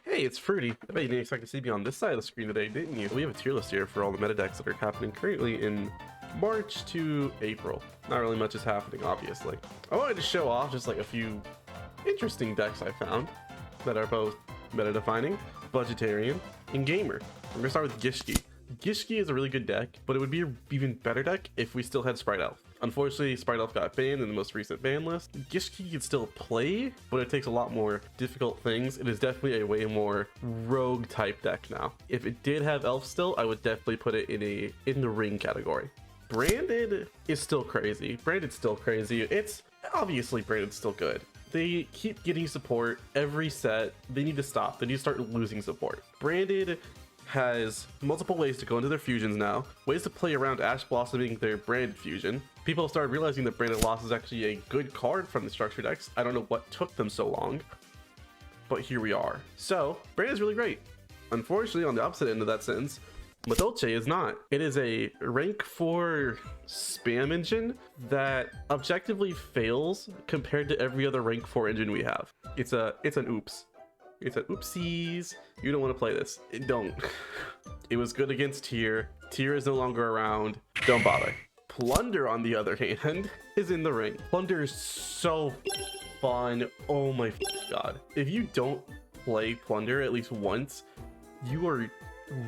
Hey, it's Fruity. I bet you didn't expect to see me on this side of the screen today, didn't you? We have a tier list here for all the meta decks that are happening currently in March to April. Not really much is happening, obviously. I wanted to show off just like a few interesting decks I found that are both meta-defining, budgetarian, and gamer. We're gonna start with Yugioh. Yugioh is a really good deck, but it would be an even better deck if we still had Sprite Elf. Unfortunately, Sprite Elf got banned in the most recent ban list. Yugioh can still play, but it takes a lot more difficult things. It is definitely a way more rogue type deck now. If it did have Elf still, I would definitely put it in the ring category. Branded is still crazy. Branded's still crazy. It's obviously Branded's still good. They keep getting support every set. They need to stop. They need to start losing support. Branded has multiple ways to go into their fusions now, ways to play around Ash Blossoming their Branded fusion. People have started realizing that Branded Loss is actually a good card from the structure decks. I don't know what took them so long, but here we are. So, Branded is really great. Unfortunately, on the opposite end of that sentence, Madolche is not. It is a rank 4 spam engine that objectively fails compared to every other rank 4 engine we have. It's an oops. It's an oopsies. You don't want to play this. Don't. It was good against Tier. Tier is no longer around. Don't bother. Plunder, on the other hand, is in the ring. Plunder is so fun. Oh my god. If you don't play Plunder at least once, you are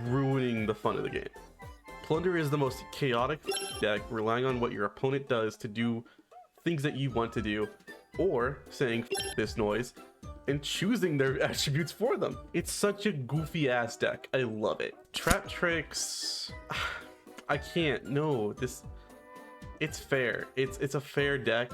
ruining the fun of the game. Plunder is the most chaotic deck, relying on what your opponent does to do things that you want to do, or saying this noise and choosing their attributes for them. It's such a goofy ass deck. I love it. Trap tricks, I can't. No, it's fair. It's a fair deck.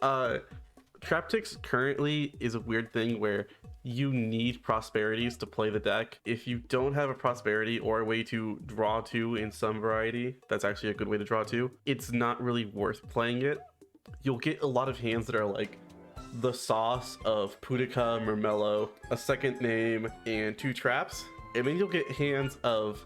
Trap tricks currently is a weird thing where you need prosperities to play the deck. If you don't have a prosperity or a way to draw to in some variety, that's actually a good way to draw to, it's not really worth playing it. You'll get a lot of hands that are like the sauce of Pudica, Mermello, a second name, and 2 traps. And then you'll get hands of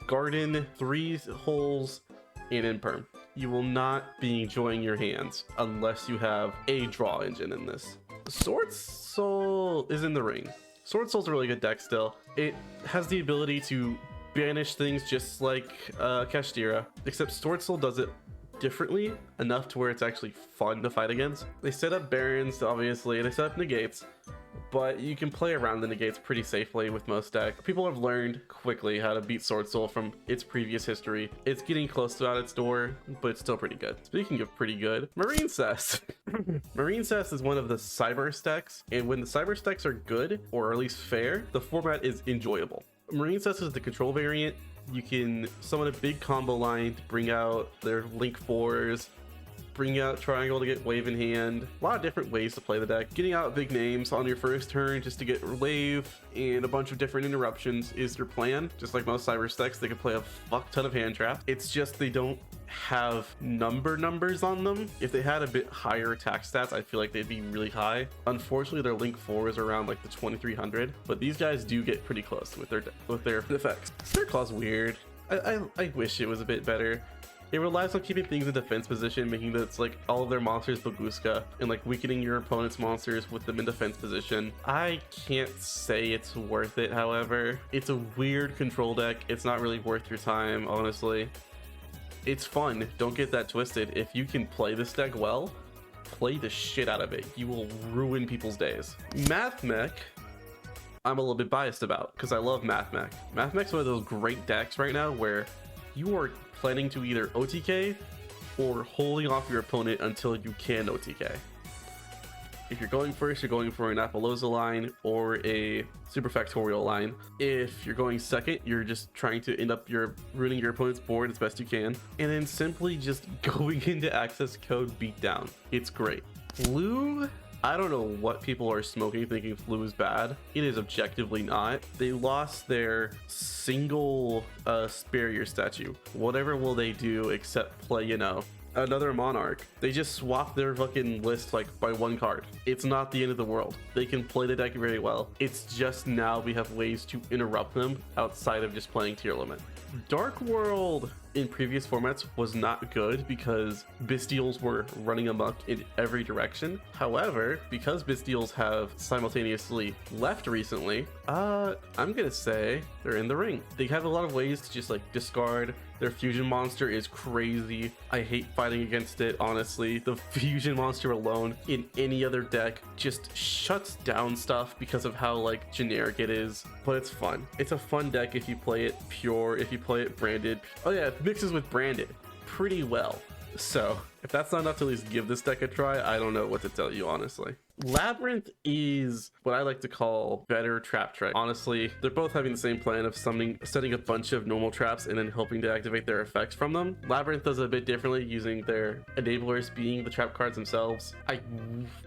Garden, 3 holes, and Imperm. You will not be enjoying your hands unless you have a draw engine in this. Sword Soul is in the ring. Sword Soul's a really good deck still. It has the ability to banish things just like Kashtira, except Sword Soul does it differently enough to where it's actually fun to fight against. They set up Barons, obviously, they set up negates, but you can play around the negates pretty safely with most decks. People have learned quickly how to beat Sword Soul from its previous history. It's getting close to out its door, but it's still pretty good. Speaking of pretty good, Marine Cess. Marine Cess is one of the cyber stacks, and when the cyber stacks are good, or at least fair, the format is enjoyable. Marine Cess is the control variant. You can summon a big combo line to bring out their Link 4s, bring out Triangle to get Wave in hand. A lot of different ways to play the deck. Getting out big names on your first turn just to get Wave and a bunch of different interruptions is your plan. Just like most cyber stacks, they can play a fuck ton of hand traps. It's just they don't have numbers on them. If they had a bit higher attack stats, I feel like they'd be really high. Unfortunately, their Link 4 is around like the 2300, but these guys do get pretty close with their effects. Spirit Claw's weird. I wish it was a bit better. It relies on keeping things in defense position, making that it's like all of their monsters Baguska, and like weakening your opponent's monsters with them in defense position. I can't say it's worth it, however. It's a weird control deck. It's not really worth your time, honestly. It's fun, don't get that twisted. If you can play this deck well, play the shit out of it. You will ruin people's days. Math Mech, I'm a little bit biased about, because I love Math Mech. Math Mech's one of those great decks right now where you are planning to either OTK or holding off your opponent until you can OTK. If you're going first, you're going for an Appaloosa line or a Super Factorial line. If you're going second, you're just trying to end up ruining your opponent's board as best you can. And then simply just going into access code beatdown. It's great. Flu, I don't know what people are smoking thinking Flu is bad. It is objectively not. They lost their single Barrier statue. Whatever will they do except play, you know, another Monarch? They just swapped their fucking list like by 1 card. It's not the end of the world. They can play the deck very well. It's just now we have ways to interrupt them outside of just playing tier limit. Dark World in previous formats was not good because Bystials were running amok in every direction. However, because Bystials have simultaneously left recently, I'm gonna say they're in the ring. They have a lot of ways to just like discard. Their fusion monster is crazy. I hate fighting against it, honestly. The fusion monster alone in any other deck just shuts down stuff because of how like generic it is, but it's fun. It's a fun deck if you play it pure, if you play it branded. Oh yeah, it mixes with branded pretty well. So if that's not enough to at least give this deck a try, I don't know what to tell you, honestly. Labyrinth is what I like to call better trap trick. Honestly, they're both having the same plan of setting a bunch of normal traps and then hoping to activate their effects from them. Labyrinth does it a bit differently, using their enablers being the trap cards themselves. I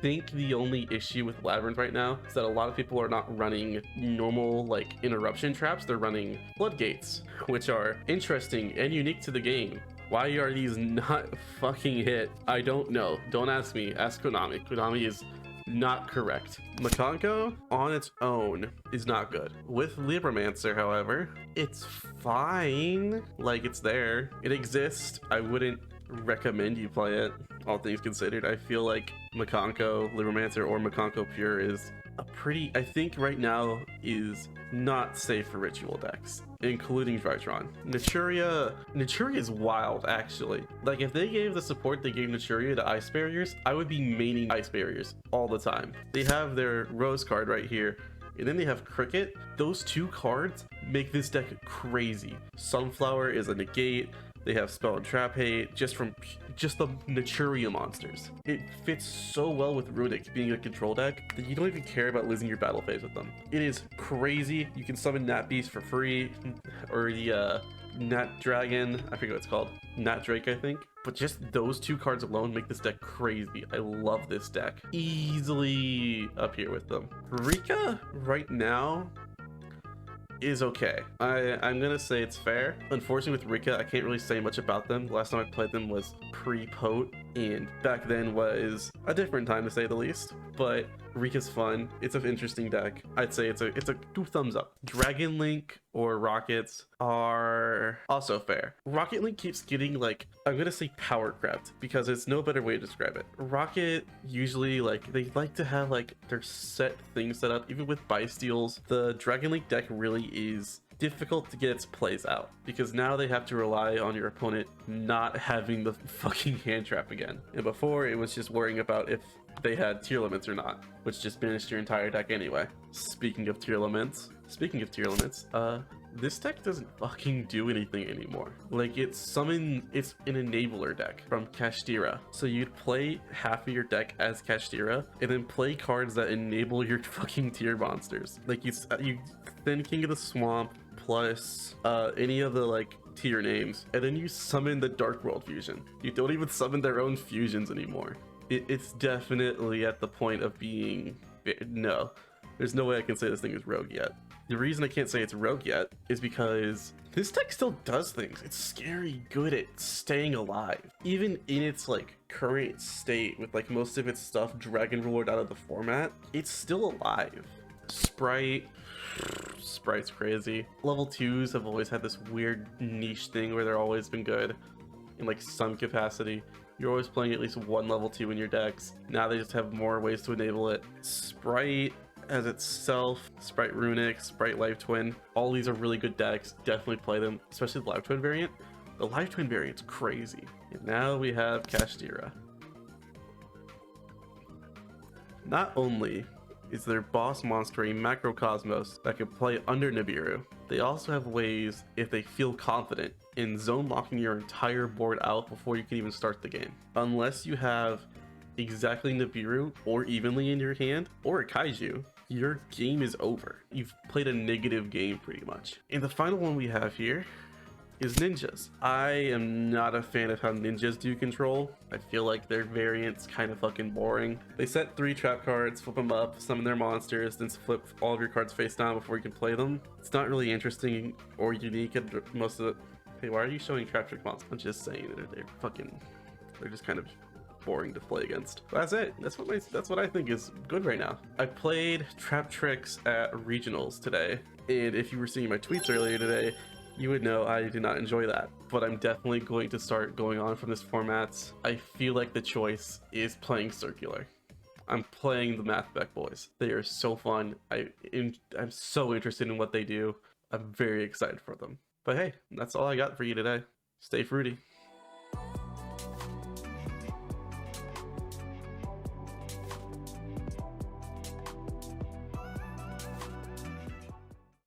think the only issue with Labyrinth right now is that a lot of people are not running normal like interruption traps. They're running floodgates, which are interesting and unique to the game. Why are these not fucking hit? I don't know. Don't ask me. Ask Konami. Konami is not correct. Makonko on its own is not good. With Libromancer, however, it's fine. Like, it's there. It exists. I wouldn't recommend you play it, all things considered. I feel like Makonko, Libromancer, or Makonko Pure is a pretty, I think right now, is not safe for ritual decks, including Drytron. Naturia is wild, actually. Like, if they gave the support they gave Naturia to Ice Barriers, I would be maining Ice Barriers all the time. They have their Rose card right here, and then they have Cricket. Those two cards make this deck crazy. Sunflower is a negate. They have Spell and Trap Hate just from the Naturia monsters. It fits so well with Runic being a control deck that you don't even care about losing your battle phase with them. It is crazy. You can summon Nat Beast for free, or the Nat Dragon, I forget what it's called, Nat Drake, I think. But just those two cards alone make this deck crazy. I love this deck. Easily up here with them. Rika right now is okay. I'm gonna say it's fair. Unfortunately with Rika, I can't really say much about them. The last time I played them was pre-Pote, and back then was a different time to say the least. But Rika's fun. It's an interesting deck. I'd say it's a 2 thumbs up. Dragon Link or Rockets are also fair. Rocket Link keeps getting, like, I'm gonna say power crept because it's no better way to describe it. Rocket usually, like, they like to have like their set things set up. Even with Bystials, the Dragon Link deck really is difficult to get its plays out because now they have to rely on your opponent not having the fucking hand trap again. And before, it was just worrying about if they had tier limits or not, which just banished your entire deck anyway. Speaking of tier limits, this deck doesn't fucking do anything anymore. Like, it's an enabler deck from Kashtira. So you'd play half of your deck as Kashtira and then play cards that enable your fucking tier monsters. Like, you then King of the Swamp plus any of the like tier names, and then you summon the Dark World fusion. You don't even summon their own fusions anymore. It's definitely at the point of being, no, there's no way I can say this thing is rogue yet. The reason I can't say it's rogue yet is because this deck still does things. It's scary good at staying alive. Even in its like current state with like most of its stuff Dragon Rulered out of the format, it's still alive. Sprite's crazy. Level 2s have always had this weird niche thing where they're always been good in like some capacity. You're always playing at least one level 2 in your decks. Now they just have more ways to enable it. Sprite as itself, Sprite Runic, Sprite Life Twin, all these are really good decks. Definitely play them, especially the Life Twin variant. The Life Twin variant's crazy. And now we have Kashtira. Not only is their boss monster a Macrocosmos that can play under Nibiru, they also have ways, if they feel confident, in zone locking your entire board out before you can even start the game. Unless you have exactly Nibiru or evenly in your hand, or a Kaiju, your game is over. You've played a negative game pretty much. And the final one we have here is ninjas. I am not a fan of how ninjas do control. I feel like their variant's kind of fucking boring. They set 3 trap cards, flip them up, summon their monsters, then flip all of your cards face down before you can play them. It's not really interesting or unique at most of the... Hey, why are you showing trap trick monsters? I'm just saying they're just kind of boring to play against. But that's it. That's what I think is good right now. I played trap tricks at regionals today, and if you were seeing my tweets earlier today, you would know I do not enjoy that. But I'm definitely going to start going on from this format. I feel like the choice is playing circular. I'm playing the Math Beck boys. They are so fun. I'm so interested in what they do. I'm very excited for them. But hey, that's all I got for you today. Stay fruity.